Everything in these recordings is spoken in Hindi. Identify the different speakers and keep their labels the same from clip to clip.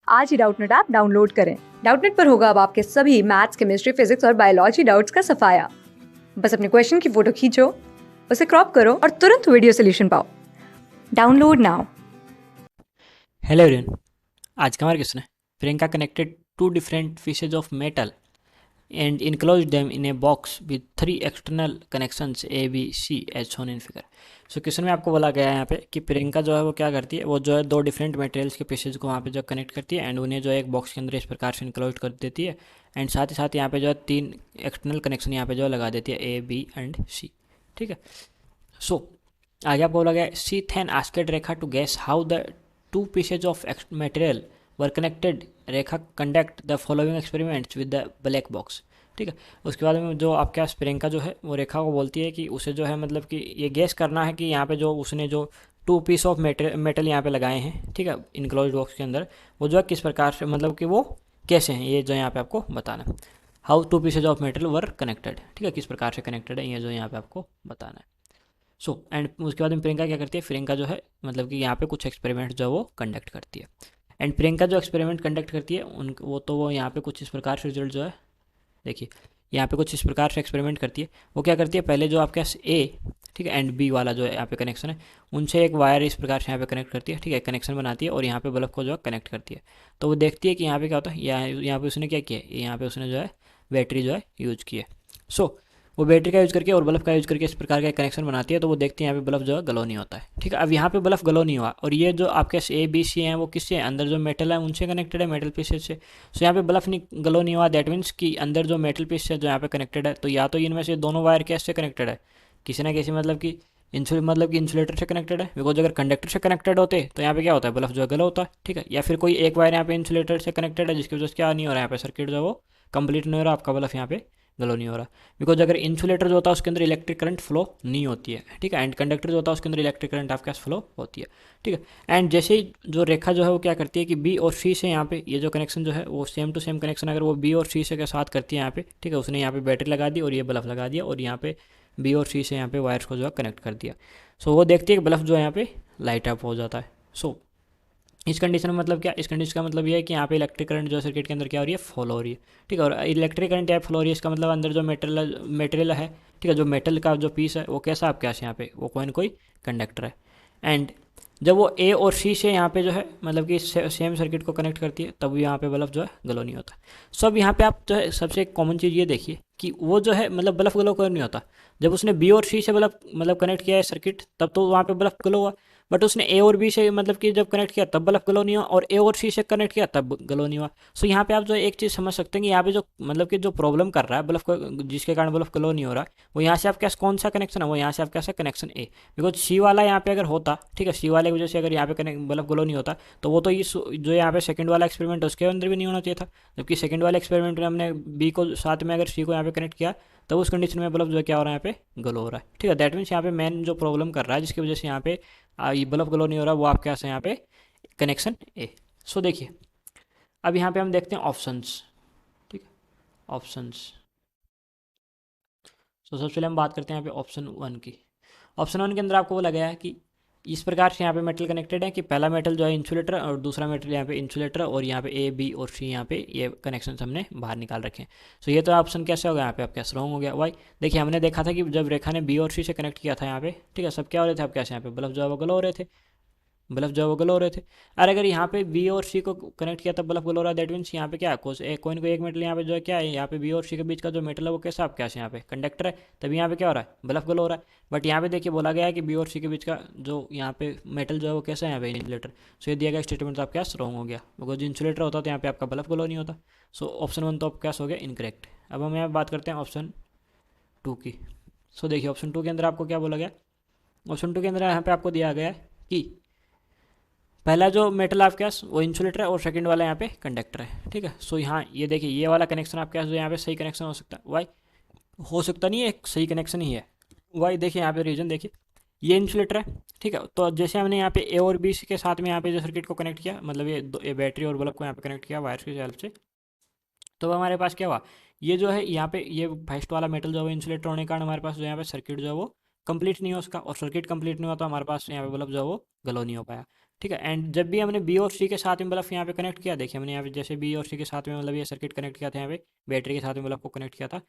Speaker 1: आज ही डाउटनेट ऐप डाउनलोड करें। डाउटनेट पर होगा अब आपके सभी मैथ्स, केमिस्ट्री, फिजिक्स और बायोलॉजी डाउट्स का सफाया। बस अपने क्वेश्चन की फोटो खींचो, उसे क्रॉप करो और तुरंत वीडियो सोल्यूशन पाओ। Download now.
Speaker 2: हेलो एवरीवन, आज का हमारा क्वेश्चन है Priyanka connected to different pieces of metal and enclose them in a box with 3 external connections A B C as shown in figure. So question में आपको बोला गया है यहाँ पे कि प्रियंका जो है वो क्या करती है, वो जो है दो डिफरेंट मटेरियल्स के पीसेज को वहाँ पे जो कनेक्ट करती है एंड उन्हें जो है एक बॉक्स के अंदर इस प्रकार से इनक्लोज कर देती है एंड साथ ही साथ यहाँ पे जो है 3 एक्सटर्नल कनेक्शन यहाँ पे जो है लगा देती है ए बी एंड सी। ठीक है। सो आगे आपको बोला गया she then asked Rekha to guess how the two pieces of material were connected। Rekha conduct the following experiments with the black box. ठीक है। उसके बाद में जो आपके पास प्रियंका जो है वो रेखा को बोलती है कि उसे जो है मतलब कि ये गैस करना है कि यहाँ पे जो उसने जो 2 पीस ऑफ मेटल यहाँ पे लगाए हैं, ठीक है, इनक्लोज बॉक्स के अंदर, वो जो है किस प्रकार से मतलब कि वो कैसे हैं, ये जो यहाँ पे आपको बताना है। How 2 pieces of metal were connected, ठीक है, किस प्रकार से कनेक्टेड है ये जो यहाँ पे आपको बताना है। सो एंड उसके बाद में प्रियंका क्या करती है, प्रियंका जो है मतलब कि यहाँ पे कुछ एक्सपेरिमेंट जो वो कंडक्ट करती है एंड प्रियंका जो एक्सपेरिमेंट कंडक्ट करती है उन वो यहाँ पे कुछ इस प्रकार से रिजल्ट जो है, देखिए यहाँ पे कुछ इस प्रकार से एक्सपेरिमेंट करती है। वो क्या करती है, पहले जो आपके पास ए, ठीक है, एंड बी वाला जो है यहाँ पे कनेक्शन है, उनसे एक वायर इस प्रकार से यहाँ पे कनेक्ट करती है, ठीक है, कनेक्शन बनाती है और यहाँ पे बल्ब को जो है कनेक्ट करती है। तो वो देखती है कि यहाँ पे क्या होता है, यहाँ पे उसने क्या किया, यहाँ पे उसने जो है बैटरी जो है यूज की है। सो वो बैटरी का यूज़ करके और बल्ब का यूज़ करके इस प्रकार का कनेक्शन बनाती है। तो वो देखते हैं यहाँ पे बल्ब जो है ग्लो नहीं होता है। ठीक है। अब यहाँ पे बल्ब ग्लो नहीं हुआ और ये जो आपके ए बी सी हैं वो किससे, अंदर जो मेटल है उनसे कनेक्टेड है, मेटल पीसेज से। सो यहाँ पे बल्ब नहीं ग्लो नहीं हुआ, दैट मीन्स कि अंदर जो मेटल पीस है जो यहाँ पे कनेक्टेड है, तो या तो इनमें से दोनों वायर कैसे कनेक्टेड है, किसी ना किसी मतलब कि इंसुलेटर से कनेक्टेड है, बिकॉज अगर कंडक्टर से कनेक्टेड होते तो यहाँ पे क्या होता है, बल्ब जो है ग्लो होता है। ठीक है। या फिर कोई एक वायर यहाँ पे इंसुलेटर से कनेक्टेड है जिसकी वजह से क्या नहीं हो रहा है, यहाँ पे सर्किट जो है वो कंप्लीट नहीं हो रहा, आपका बल्ब यहाँ पे ग्लो नहीं हो रहा। बिकॉज अगर इंसुलेटर जो होता है उसके अंदर इलेक्ट्रिक करंट फ्लो नहीं होती है। ठीक है। एंड कंडक्टर जो होता है उसके अंदर इलेक्ट्रिक करंट आपके पास फ्लो होती है। ठीक है। एंड जैसे ही जो रेखा जो है वो क्या करती है कि बी और सी से यहाँ पे ये जो कनेक्शन जो है वो सेम टू सेम कनेक्शन अगर वो बी और सी से के साथ करती है यहाँ पे, ठीक है, उसने यहाँ पे बैटरी लगा दी और ये बल्ब लगा दिया और यहाँ पे बी और सी से यहाँ पे वायर्स को जो है कनेक्ट कर दिया। सो वो देखती है कि बल्ब जो है यहाँ पे लाइट अप हो जाता है। सो इस कंडीशन में मतलब क्या, इस कंडीशन का मतलब ये है कि यहाँ पे इलेक्ट्रिक करंट जो सर्किट के अंदर क्या हो रही है, फॉलो हो रही है। ठीक है। और इलेक्ट्रिक करंट यहाँ फ्लो हो रही है, इसका मतलब अंदर जो मेटेरियल है, ठीक है, जो मेटल का जो पीस है वो कैसा आपके पास यहाँ पे वो कोई ना कोई कंडक्टर है। एंड जब वो ए और सी से यहाँ पे जो है मतलब कि सेम सर्किट को कनेक्ट करती है तब यहाँ पे बल्ब जो है ग्लो नहीं होता। सो अब यहाँ पे आप जो है सबसे कॉमन चीज़ ये देखिए कि वो जो है मतलब बल्ब ग्लो क्यों नहीं होता। जब उसने बी और सी से बल्ब मतलब कनेक्ट किया है सर्किट तब तो वहाँ पे बल्ब ग्लो हुआ, बट उसने ए और बी से मतलब कि जब कनेक्ट किया तब बल्ब ग्लो नहीं हुआ और ए और सी से कनेक्ट किया तब ग्लो नहीं हुआ। सो यहाँ पे आप जो एक चीज़ समझ सकते हैं कि यहाँ पे जो मतलब कि जो प्रॉब्लम कर रहा है बल्ब को, जिसके कारण बल्ब ग्लो नहीं हो रहा है, वो यहाँ से आपके पास कौन सा कनेक्शन है, वो यहाँ से आपके पास कनेक्शन ए। बिकॉज सी वाला यहाँ पे अगर होता, ठीक है, सी वाले की वजह से अगर यहाँ पे कनेक्ट बल्ब ग्लो नहीं होता तो वो तो इस जो यहाँ पे सेकंड वाला एक्सपेरिमेंट है उसके अंदर भी नहीं होना चाहिए था। जबकि सेकंड वाले एक्सपेरिमेंट में हमने बी को साथ में अगर सी को यहाँ पे कनेक्ट किया तब उस कंडीशन में बल्ब जो है क्या हो रहा है, यहाँ पे ग्लो हो रहा है। ठीक है। दैट मीन्स यहाँ पे मेन जो प्रॉब्लम कर रहा है जिसकी वजह से यहाँ पे ये बल्ब ग्लो नहीं हो रहा, वो आपके पास है यहाँ पे कनेक्शन ए। सो देखिए अब यहाँ पे हम देखते हैं ऑप्शंस। ठीक है। ऑप्शंस। सो सबसे पहले हम बात करते हैं यहाँ पे ऑप्शन 1 की। ऑप्शन 1 के अंदर आपको वो लगा है कि इस प्रकार से यहाँ पे मेटल कनेक्टेड है कि पहला मेटल जो है इंसुलेटर और दूसरा मेटल यहाँ पे इंसुलेटर और यहाँ पे ए बी और सी यहाँ पे ये कनेक्शन हमने बाहर निकाल रखे हैं। सो ये तो ऑप्शन कैसे हो गया, यहाँ पे आपका रॉन्ग हो गया। वाई, देखिए हमने देखा था कि जब रेखा ने बी और सी से कनेक्ट किया था यहाँ पे, ठीक है, सब क्या हो रहे थे आपके यहाँ पे बल्ब जो है वो ग्लो हो रहे थे, बल्ब जो है वो ग्लो हो रहे थे। और अगर यहाँ पे बी और सी को कनेक्ट किया तब बल्ब ग्लो हो रहा है, दैट मीन्स यहाँ पे क्या है, कोई ना कोई एक मेटल यहाँ पे जो है क्या है, यहाँ पे बी और सी के बीच का जो मेटल है वो कैसा आपके यहाँ पे कंडक्टर है, तभी यहाँ पे क्या हो रहा है, बल्ब ग्लो हो रहा है। बट यहाँ पे देखिए बोला गया है कि बी और सी के बीच का जो यहाँ पे मेटल जो है वो कैसा है, यहाँ पे इंसुलेटर। सो ये दिया गया स्टेटमेंट तो आपके पास रॉन्ग हो गया, बिकॉज इंसुलेटर होता तो यहाँ पे आपका बल्ब ग्लो नहीं होता। सो ऑप्शन 1 तो आपके पास हो गया इनकरेक्ट। अब हम यहाँ बात करते हैं ऑप्शन 2 की। सो देखिए ऑप्शन 2 के अंदर आपको क्या बोला गया, ऑप्शन 2 के अंदर यहाँ पे आपको दिया गया है कि पहला जो मेटल आपके पास वो इंसुलेटर है और सेकंड वाला यहाँ पे कंडक्टर है। ठीक है। सो यहाँ ये देखिए ये वाला कनेक्शन आपके पास जो यहाँ पे सही कनेक्शन हो सकता है, वाई हो सकता नहीं है, एक सही कनेक्शन ही है। वाई देखिए यहाँ पे रीजन देखिए, ये इंसुलेटर है, ठीक है, तो जैसे हमने यहाँ पे ए और बी के साथ में यहाँ पे जो सर्किट को कनेक्ट किया, मतलब ये बैटरी और बल्ब को यहाँ पे कनेक्ट किया वायर्स की हेल्प से, तो हमारे पास क्या हुआ, ये जो है यहाँ पे ये फर्स्ट वाला मेटल जो है इंसुलेटर होने के कारण हमारे पास जो यहाँ पे सर्किट जो है वो कंप्लीट नहीं हो उसका, और सर्किट कंप्लीट नहीं हुआ तो हमारे पास यहाँ पे बल्ब जो है वो ग्लो नहीं हो पाया। ठीक है। एंड जब भी हमने बी और सी के साथ में बल्ब यहाँ पे कनेक्ट किया, देखिए हमने यहाँ पे जैसे बी और सी के साथ में मतलब ये सर्किट कनेक्ट किया था, यहाँ पे बैटरी के साथ में बल्ब को कनेक्ट किया था,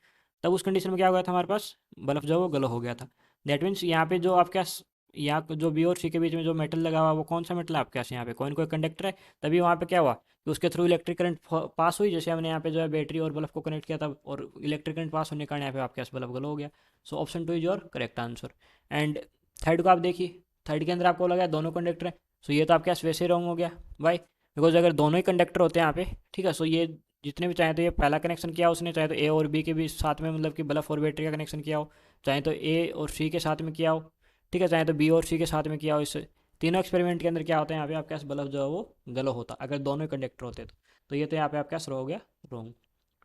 Speaker 2: तब उस कंडीशन में क्या हो गया था, हमारे पास बल्ब जो वो गलो हो गया था। दैट मीन्स यहाँ पे जो आपके पास यहाँ जो बी और सी के बीच में जो मेटल लगा हुआ वो कौन सा मेटल है आपके पास, यहाँ पे कोई ना कोई कंडक्टर है। तभी वहाँ पे क्या हुआ कि उसके थ्रू इलेक्ट्रिक करंट पास हुई, जैसे हमने यहाँ पे जो है बैटरी और बल्ब को कनेक्ट किया था, और इलेक्ट्रिक करंट पास होने के कारण यहाँ पे आपके पास बल्ब गलो हो गया। So option 2 is your correct answer. And third को आप देखिए, थर्ड के अंदर आपको लगा दोनों कंडक्टर है, सो ये तो आपके पास वैसे ही रॉन्ग हो गया भाई, बिकॉज अगर दोनों ही कंडक्टर होते हैं यहाँ पे, ठीक है, सो ये जितने भी चाहे तो ये पहला कनेक्शन किया उसने, चाहे तो ए और बी के भी साथ में मतलब कि बल्ब और बैटरी का कनेक्शन किया हो, चाहे तो ए और सी के साथ में किया हो, ठीक है, चाहे तो बी और सी के साथ में किया हो। इस तीनों एक्सपेरिमेंट के अंदर क्या होता है, यहाँ पे आपके पास बल्ब जो है वो गलो होता अगर दोनों ही कंडक्टर होते तो ये तो यहाँ पे आपके पास हो गया रॉन्ग,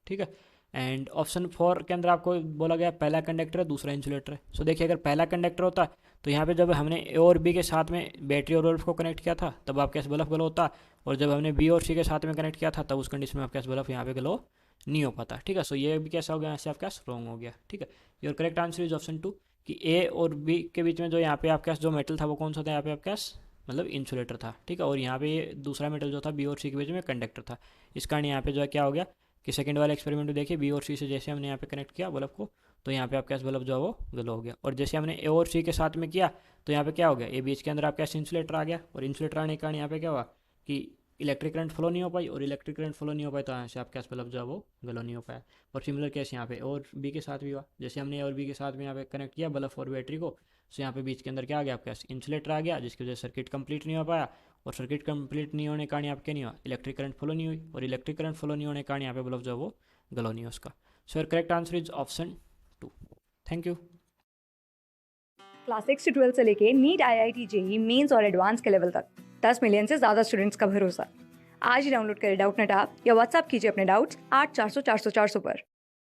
Speaker 2: ठीक है। एंड ऑप्शन 4 के अंदर आपको बोला गया पहला कंडक्टर है दूसरा इंसुलेटर है। सो देखिए अगर पहला कंडक्टर होता तो यहाँ पे जब हमने ए और बी के साथ में बैटरी और बल्ब को कनेक्ट किया था तब आपके पास बल्ब गलो होता, और जब हमने बी और सी के साथ में कनेक्ट किया था तब उस कंडीशन में आपके पास बल्ब यहाँ पे गलो नहीं हो पाता, ठीक है। सो ये भी कैसा हो गया, यहाँ से आपके पास रॉन्ग हो गया, ठीक है। Your correct answer is option 2 कि ए और बी के बीच में जो यहाँ पे आपके पास जो मेटल था वो कौन सा था, यहाँ पे आपके पास मतलब इंसुलेटर था, ठीक है, और यहाँ पे ये दूसरा मेटल जो था बी और सी के बीच में कंडक्टर था। इस कारण यहाँ पे जो है क्या हो गया कि सेकंड वाले एक्सपेरिमेंट में देखिए बी और सी से जैसे हमने यहाँ पे कनेक्ट किया बल्ब को, तो यहाँ पे आपके पास बल्ब जो है वो गलो हो गया, और जैसे हमने ए और सी के साथ में किया तो यहाँ पे क्या हो गया, ए बीच के अंदर आपके पास इंसुलेटर आ गया, और इंसुलेटर आने के कारण यहाँ पे क्या हुआ कि इलेक्ट्रिक करंट फ्लो नहीं हो पाई, और इलेक्ट्रिक करंट फ्लो नहीं हो पाई तो यहाँ से आपके पास बल्ब जो है वो गलो नहीं हो पाया। और सिमिलर केस यहाँ पे और बी के साथ भी हुआ, जैसे हमने ए और बी के साथ में यहाँ पे कनेक्ट किया बल्ब और बैटरी को, तो यहाँ पे बीच के अंदर क्या आ गया आपके पास इंसुलेटर आ गया, जिसकी वजह से सर्किट कंप्लीट नहीं हो पाया, और सर्किट कंप्लीट नहीं होने के कारण यहाँ पे क्या नहीं हुआ, इलेक्ट्रिक करंट फ्लो नहीं हुई, और इलेक्ट्रिक करंट फ्लो नहीं होने के कारण यहाँ पे बल्ब जो है वो गलो नहीं है उसका। So your correct answer is option 2। Thank you.
Speaker 1: Class 6 से 12 से लेके नीट, IIT, जेई मेंस और एडवांस के लेवल तक 10 मिलियन से ज़्यादा स्टूडेंट्स का भरोसा। आज ही डाउनलोड करें डाउटनेट ऐप या व्हाट्सएप कीजिए अपने डाउट्स 8400 400 400 पर।